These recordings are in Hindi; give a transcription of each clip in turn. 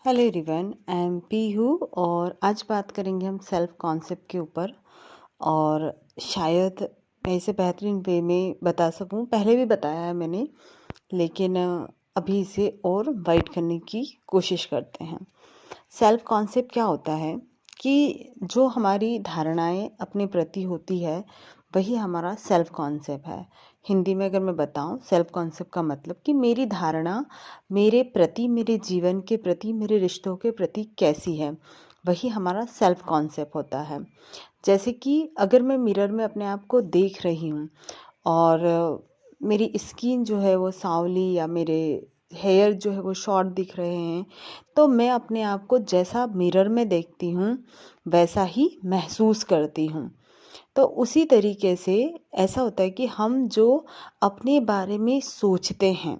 Hello everyone, I am Pihu और आज बात करेंगे हम सेल्फ कॉन्सेप्ट के ऊपर। और शायद मैं इसे बेहतरीन वे में बता सकूं। पहले भी बताया है मैंने, लेकिन अभी इसे और वाइड करने की कोशिश करते हैं। सेल्फ कॉन्सेप्ट क्या होता है कि जो हमारी धारणाएं अपने प्रति होती है वही हमारा सेल्फ कॉन्सेप्ट है। हिंदी में अगर मैं बताऊं, सेल्फ कॉन्सेप्ट का मतलब कि मेरी धारणा मेरे प्रति, मेरे जीवन के प्रति, मेरे रिश्तों के प्रति कैसी है, वही हमारा सेल्फ कॉन्सेप्ट होता है। जैसे कि अगर मैं मिरर में अपने आप को देख रही हूँ और मेरी स्किन जो है वो सांवली या मेरे हेयर जो है वो शॉर्ट दिख रहे हैं, तो मैं अपने आप को जैसा मिरर में देखती हूँ वैसा ही महसूस करती हूँ। तो उसी तरीके से ऐसा होता है कि हम जो अपने बारे में सोचते हैं,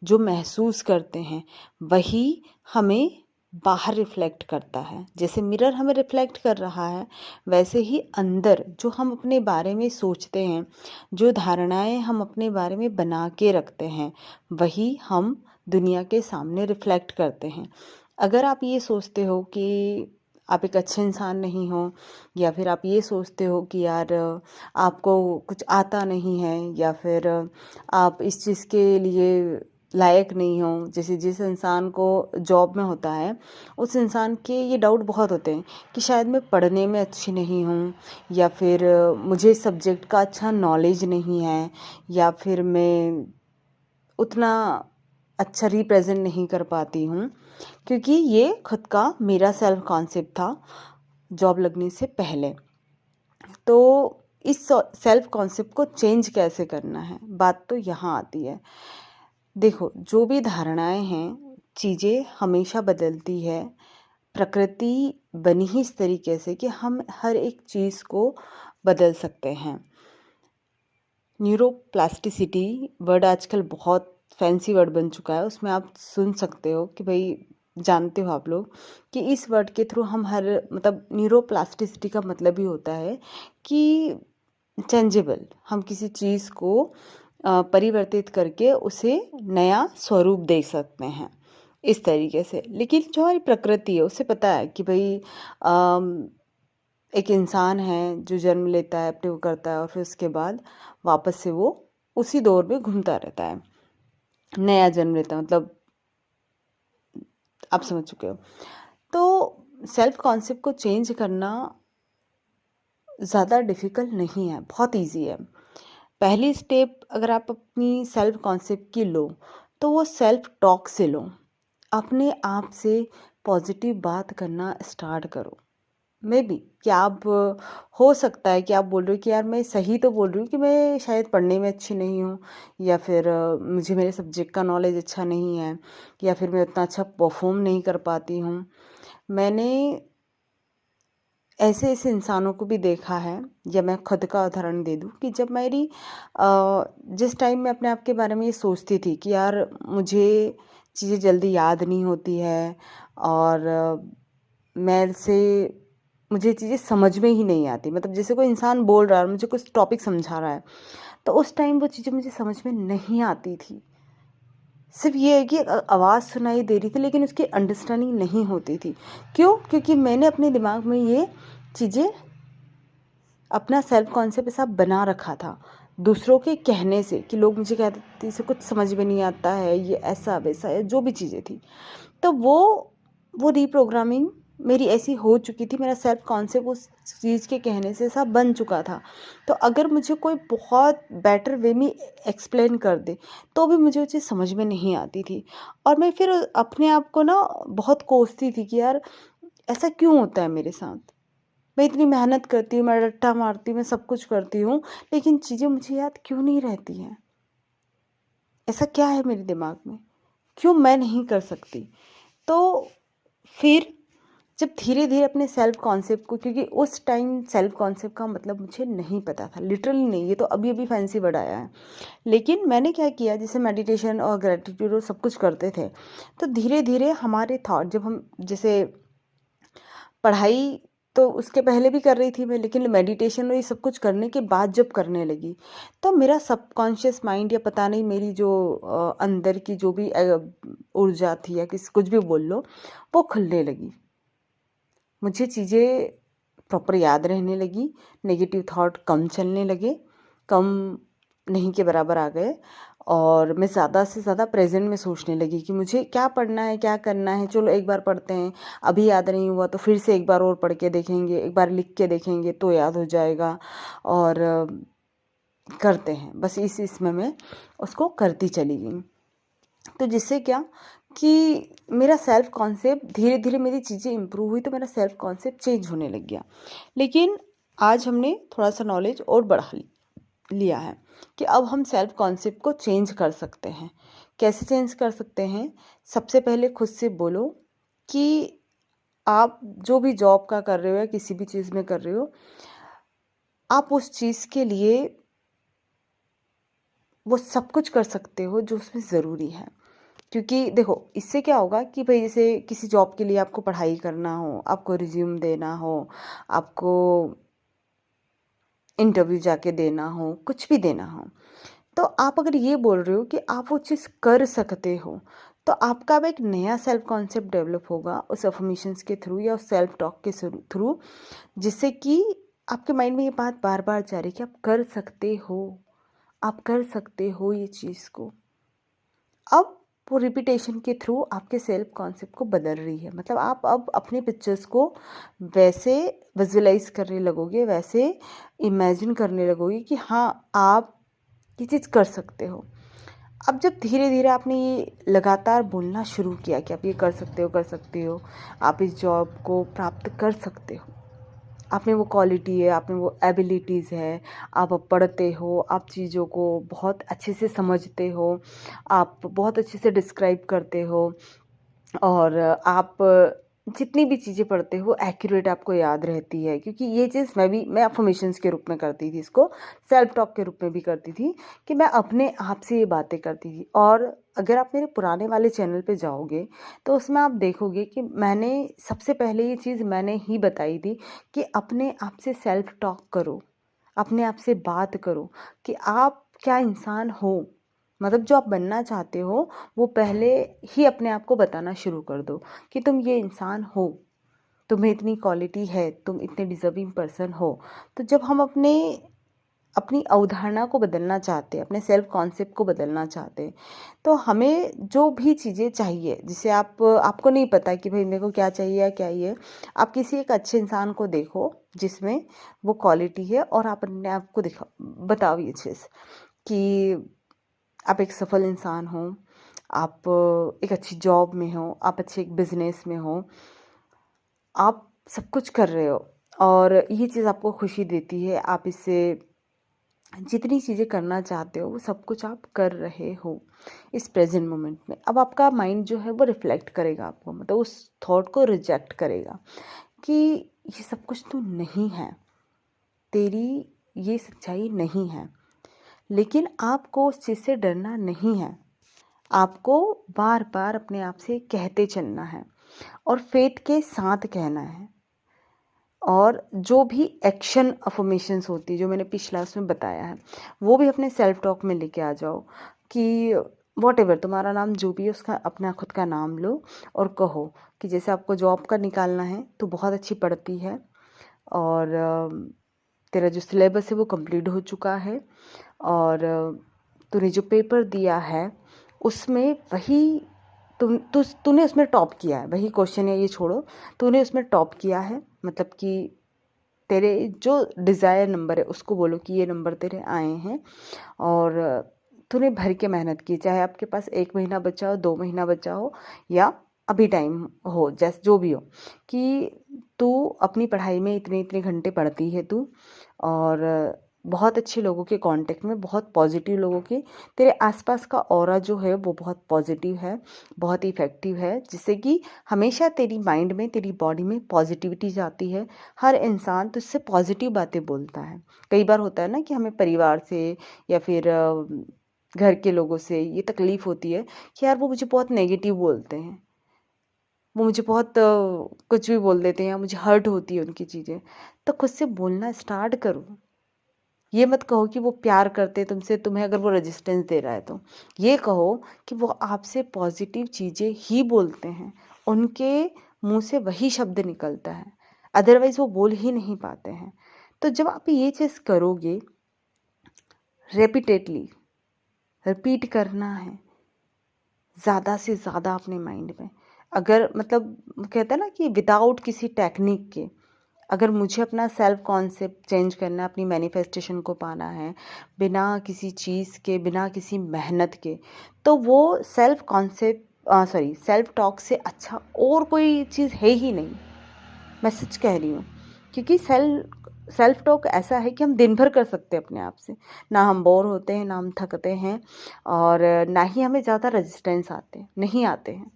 जो महसूस करते हैं, वही हमें बाहर रिफ्लेक्ट करता है। जैसे मिरर हमें रिफ्लेक्ट कर रहा है, वैसे ही अंदर जो हम अपने बारे में सोचते हैं, जो धारणाएं हम अपने बारे में बना के रखते हैं, वही हम दुनिया के सामने रिफ्लेक्ट करते हैं। अगर आप ये सोचते हो कि आप एक अच्छे इंसान नहीं हो, या फिर आप ये सोचते हो कि यार आपको कुछ आता नहीं है, या फिर आप इस चीज़ के लिए लायक नहीं हो। जैसे जिस इंसान को जॉब में होता है, उस इंसान के ये डाउट बहुत होते हैं कि शायद मैं पढ़ने में अच्छी नहीं हूँ, या फिर मुझे सब्जेक्ट का अच्छा नॉलेज नहीं है, या फिर मैं उतना अच्छा रिप्रेजेंट नहीं कर पाती हूँ। क्योंकि ये खुद का मेरा सेल्फ कॉन्सेप्ट था जॉब लगने से पहले। तो इस सेल्फ कॉन्सेप्ट को चेंज कैसे करना है, बात तो यहाँ आती है। देखो, जो भी धारणाएं हैं, चीज़ें हमेशा बदलती है। प्रकृति बनी ही इस तरीके से कि हम हर एक चीज़ को बदल सकते हैं। न्यूरोप्लास्टिसिटी वर्ड आजकल बहुत फैंसी वर्ड बन चुका है। उसमें आप सुन सकते हो कि भाई, जानते हो आप लोग कि इस वर्ड के थ्रू हम हर मतलब न्यूरोप्लास्टिसिटी का मतलब ही होता है कि चेंजेबल, हम किसी चीज़ को परिवर्तित करके उसे नया स्वरूप दे सकते हैं इस तरीके से। लेकिन जो हमारी प्रकृति है उसे पता है कि भाई एक इंसान है जो जन्म लेता है, अपने को करता है, और फिर उसके बाद वापस से वो उसी दौर में घूमता रहता है, नया जन्म लेता है। मतलब आप समझ चुके हो। तो सेल्फ कॉन्सेप्ट को चेंज करना ज़्यादा डिफ़िकल्ट नहीं है, बहुत इजी है। पहली स्टेप अगर आप अपनी सेल्फ कॉन्सेप्ट की लो, तो वो सेल्फ टॉक से लो। अपने आप से पॉजिटिव बात करना स्टार्ट करो। मे बी कि आप हो सकता है कि आप बोल रहे हो कि यार मैं सही तो बोल रही हूँ कि मैं शायद पढ़ने में अच्छी नहीं हूँ, या फिर मुझे मेरे सब्जेक्ट का नॉलेज अच्छा नहीं है, या फिर मैं उतना अच्छा परफॉर्म नहीं कर पाती हूँ। मैंने ऐसे ऐसे इंसानों को भी देखा है, या मैं खुद का उदाहरण दे दूँ कि जब मेरी जिस टाइम मैं अपने आप के बारे में ये सोचती थी कि यार मुझे चीज़ें जल्दी याद नहीं होती है, और मैं से मुझे चीज़ें समझ में ही नहीं आती। मतलब जैसे कोई इंसान बोल रहा है और मुझे कुछ टॉपिक समझा रहा है, तो उस टाइम वो चीज़ें मुझे समझ में नहीं आती थी। सिर्फ ये है कि आवाज़ सुनाई दे रही थी, लेकिन उसकी अंडरस्टैंडिंग नहीं होती थी। क्यों? क्योंकि मैंने अपने दिमाग में ये चीज़ें, अपना सेल्फ कॉन्सेप्ट ऐसा बना रखा था दूसरों के कहने से, कि लोग मुझे कहते थे इसे कुछ समझ में नहीं आता है, ये ऐसा वैसा है, जो भी चीज़ें थी। तो वो रीप्रोग्रामिंग मेरी ऐसी हो चुकी थी, मेरा सेल्फ कॉन्सेप्ट उस चीज़ के कहने से ऐसा बन चुका था। तो अगर मुझे कोई बहुत बेटर वे में एक्सप्लेन कर दे, तो भी मुझे वो चीज़ समझ में नहीं आती थी। और मैं फिर अपने आप को ना बहुत कोसती थी कि यार ऐसा क्यों होता है मेरे साथ। मैं इतनी मेहनत करती हूँ, मैं रट्टा मारती हूँ, मैं सब कुछ करती हूँ, लेकिन चीज़ें मुझे याद क्यों नहीं रहती हैं। ऐसा क्या है मेरे दिमाग में, क्यों मैं नहीं कर सकती। तो फिर जब धीरे धीरे अपने सेल्फ कॉन्सेप्ट को, क्योंकि उस टाइम सेल्फ कॉन्सेप्ट का मतलब मुझे नहीं पता था, लिटरली नहीं, ये तो अभी अभी फैंसी वर्ड आया है। लेकिन मैंने क्या किया, जैसे मेडिटेशन और ग्रेटिट्यूड और सब कुछ करते थे, तो धीरे धीरे हमारे थॉट, जब हम जैसे पढ़ाई तो उसके पहले भी कर रही थी मैं, लेकिन मेडिटेशन और ये सब कुछ करने के बाद जब करने लगी, तो मेरा सबकॉन्शियस माइंड या पता नहीं मेरी जो अंदर की जो भी ऊर्जा थी या किस कुछ भी बोल लो, वो खुलने लगी। मुझे चीज़ें प्रॉपर याद रहने लगी, नेगेटिव थॉट कम चलने लगे, कम नहीं के बराबर आ गए, और मैं ज़्यादा से ज़्यादा प्रेजेंट में सोचने लगी कि मुझे क्या पढ़ना है, क्या करना है, चलो एक बार पढ़ते हैं, अभी याद नहीं हुआ तो फिर से एक बार और पढ़ के देखेंगे, एक बार लिख के देखेंगे तो याद हो जाएगा, और करते हैं। बस इसमें मैं उसको करती चली गई। तो जिससे क्या कि मेरा सेल्फ कॉन्सेप्ट धीरे धीरे, मेरी चीज़ें इम्प्रूव हुई तो मेरा सेल्फ कॉन्सेप्ट चेंज होने लग गया। लेकिन आज हमने थोड़ा सा नॉलेज और बढ़ा लिया है कि अब हम सेल्फ कॉन्सेप्ट को चेंज कर सकते हैं। कैसे चेंज कर सकते हैं? सबसे पहले खुद से बोलो कि आप जो भी जॉब का कर रहे हो या किसी भी चीज़ में कर रहे हो, आप उस चीज़ के लिए वो सब कुछ कर सकते हो जो उसमें ज़रूरी है। क्योंकि देखो, इससे क्या होगा कि भाई जैसे किसी जॉब के लिए आपको पढ़ाई करना हो, आपको रिज्यूम देना हो, आपको इंटरव्यू जाके देना हो, कुछ भी देना हो, तो आप अगर ये बोल रहे हो कि आप वो चीज़ कर सकते हो, तो आपका अब एक नया सेल्फ कॉन्सेप्ट डेवलप होगा उस अफर्मेशंस के थ्रू या उस सेल्फ टॉक के थ्रू, जिससे कि आपके माइंड में ये बात बार बार जा रही है कि आप कर सकते हो, आप कर सकते हो ये चीज़ को। अब वो रिपीटेशन के थ्रू आपके सेल्फ कॉन्सेप्ट को बदल रही है। मतलब आप अब अपने पिक्चर्स को वैसे विजुअलाइज करने लगोगे, वैसे इमेजिन करने लगोगे कि हाँ, आप ये चीज़ कर सकते हो। अब जब धीरे धीरे आपने ये लगातार बोलना शुरू किया कि आप ये कर सकते हो, कर सकते हो, आप इस जॉब को प्राप्त कर सकते हो, आप में वो क्वालिटी है, आप में वो एबिलिटीज़ है, आप अब पढ़ते हो, आप चीज़ों को बहुत अच्छे से समझते हो, आप बहुत अच्छे से डिस्क्राइब करते हो, और आप जितनी भी चीज़ें पढ़ते हो एक्यूरेट आपको याद रहती है। क्योंकि ये चीज़ मैं अफर्मेशंस के रूप में करती थी, इसको सेल्फ टॉक के रूप में भी करती थी कि मैं अपने आप से ये बातें करती थी। और अगर आप मेरे पुराने वाले चैनल पे जाओगे तो उसमें आप देखोगे कि मैंने सबसे पहले ये चीज़ मैंने ही बताई थी कि अपने आप से सेल्फ टॉक करो, अपने आप से बात करो कि आप क्या इंसान हो। मतलब जो आप बनना चाहते हो वो पहले ही अपने आप को बताना शुरू कर दो कि तुम ये इंसान हो, तुम्हें इतनी क्वालिटी है, तुम इतने डिजर्विंग पर्सन हो। तो जब हम अपनी अवधारणा को बदलना चाहते हैं, अपने सेल्फ कॉन्सेप्ट को बदलना चाहते हैं, तो हमें जो भी चीज़ें चाहिए, जिसे आपको नहीं पता कि भाई मेरे को क्या चाहिए या क्या ये, आप किसी एक अच्छे इंसान को देखो जिसमें वो क्वालिटी है, और आप अपने आप को बताओ ये चीज़ कि आप एक सफल इंसान हो, आप एक अच्छी जॉब में हो, आप अच्छे एक बिजनेस में हो, आप सब कुछ कर रहे हो और ये चीज़ आपको खुशी देती है, आप इससे जितनी चीज़ें करना चाहते हो वो सब कुछ आप कर रहे हो इस प्रेजेंट मोमेंट में। अब आपका माइंड जो है वो रिफ्लेक्ट करेगा आपको, मतलब उस थॉट को रिजेक्ट करेगा कि ये सब कुछ तो नहीं है, तेरी ये सच्चाई नहीं है। लेकिन आपको उस चीज़ से डरना नहीं है, आपको बार बार अपने आप से कहते चलना है और फेथ के साथ कहना है। और जो भी एक्शन अफर्मेशंस होती है जो मैंने पिछला उसमें बताया है, वो भी अपने सेल्फ टॉक में लेके आ जाओ कि वॉट एवर तुम्हारा नाम जो भी है उसका अपना खुद का नाम लो और कहो कि जैसे आपको जॉब का निकालना है तो बहुत अच्छी पढ़ती है, और तेरा जो सिलेबस है वो कंप्लीट हो चुका है, और तूने जो पेपर दिया है उसमें वही तूने उसमें टॉप किया है, वही क्वेश्चन है, ये छोड़ो, तूने उसमें टॉप किया है। मतलब कि तेरे जो डिज़ायर नंबर है उसको बोलो कि ये नंबर तेरे आए हैं, और तूने भर के मेहनत की, चाहे आपके पास 1 महीना बचा हो, 2 महीना बचा हो, या अभी टाइम हो, जैसे जो भी हो, कि तू अपनी पढ़ाई में इतने इतने घंटे पढ़ती है तू, और बहुत अच्छे लोगों के कांटेक्ट में, बहुत पॉजिटिव लोगों के, तेरे आसपास का ऑरा जो है वो बहुत पॉजिटिव है, बहुत इफ़ेक्टिव है, जिससे कि हमेशा तेरी माइंड में, तेरी बॉडी में पॉजिटिविटी जाती है। हर इंसान तुझसे पॉजिटिव बातें बोलता है। कई बार होता है ना कि हमें परिवार से या फिर घर के लोगों से ये तकलीफ़ होती है कि यार वो मुझे बहुत नेगेटिव बोलते हैं, वो मुझे बहुत कुछ भी बोल देते हैं या मुझे हर्ट होती है उनकी चीज़ें, तो खुद से बोलना स्टार्ट करो। ये मत कहो कि वो प्यार करते तुमसे, तुम्हें अगर वो रेजिस्टेंस दे रहा है तो ये कहो कि वो आपसे पॉजिटिव चीज़ें ही बोलते हैं, उनके मुंह से वही शब्द निकलता है, अदरवाइज वो बोल ही नहीं पाते हैं। तो जब आप ये चीज़ करोगे, रेपिटेडली रिपीट करना है ज़्यादा से ज़्यादा अपने माइंड में। अगर मतलब कहते हैं ना कि विदाउट किसी टेक्निक के, अगर मुझे अपना सेल्फ कॉन्सेप्ट चेंज करना है, अपनी मैनिफेस्टेशन को पाना है बिना किसी चीज़ के, बिना किसी मेहनत के, तो वो सेल्फ कॉन्सेप्ट सेल्फ टॉक से अच्छा और कोई चीज़ है ही नहीं। मैं सच कह रही हूँ, क्योंकि सेल्फ टॉक ऐसा है कि हम दिन भर कर सकते हैं अपने आप से। ना हम बोर होते हैं, ना हम थकते हैं, और ना ही हमें ज़्यादा रेजिस्टेंस नहीं आते हैं।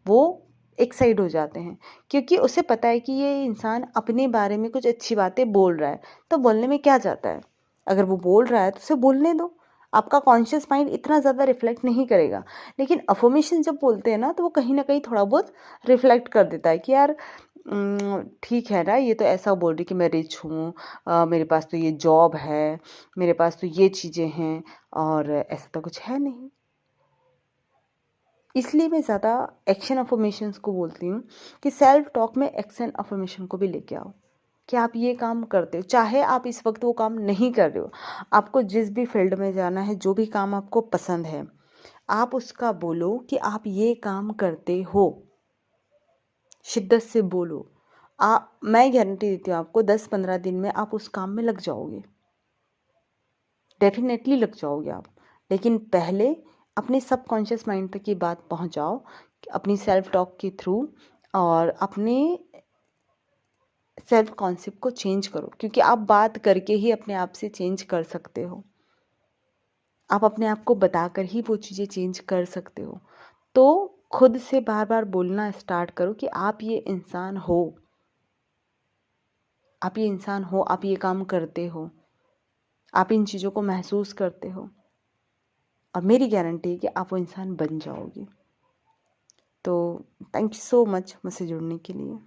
वो एक साइड हो जाते हैं, क्योंकि उसे पता है कि ये इंसान अपने बारे में कुछ अच्छी बातें बोल रहा है, तो बोलने में क्या जाता है। अगर वो बोल रहा है तो उसे बोलने दो, आपका कॉन्शियस माइंड इतना ज़्यादा रिफ्लेक्ट नहीं करेगा। लेकिन अफर्मेशन जब बोलते हैं ना, तो वो कहीं ना कहीं थोड़ा बहुत रिफ्लेक्ट कर देता है कि यार ठीक है ना, ये तो ऐसा बोल रही कि मैं रिच हूँ, मेरे पास तो ये जॉब है, मेरे पास तो ये चीज़ें हैं, और ऐसा तो कुछ है नहीं। इसलिए मैं ज़्यादा एक्शन अफर्मेशंस को बोलती हूँ कि सेल्फ टॉक में एक्शन अफर्मेशन को भी लेके आओ, कि आप ये काम करते हो, चाहे आप इस वक्त वो काम नहीं कर रहे हो, आपको जिस भी फील्ड में जाना है, जो भी काम आपको पसंद है, आप उसका बोलो कि आप ये काम करते हो, शिद्दत से बोलो। मैं गारंटी देती हूँ आपको 10-15 दिन में आप उस काम में लग जाओगे, डेफिनेटली लग जाओगे आप। लेकिन पहले अपने सबकॉन्शियस माइंड तक ये बात पहुंचाओ, अपनी सेल्फ टॉक के थ्रू, और अपने सेल्फ कॉन्सेप्ट को चेंज करो, क्योंकि आप बात करके ही अपने आप से चेंज कर सकते हो। आप अपने आप को बताकर ही वो चीज़ें चेंज कर सकते हो। तो खुद से बार बार बोलना स्टार्ट करो कि आप ये इंसान हो, आप ये इंसान हो, आप ये काम करते हो, आप इन चीज़ों को महसूस करते हो, और मेरी गारंटी है कि आप वो इंसान बन जाओगे। तो थैंक यू सो मच मुझसे जुड़ने के लिए।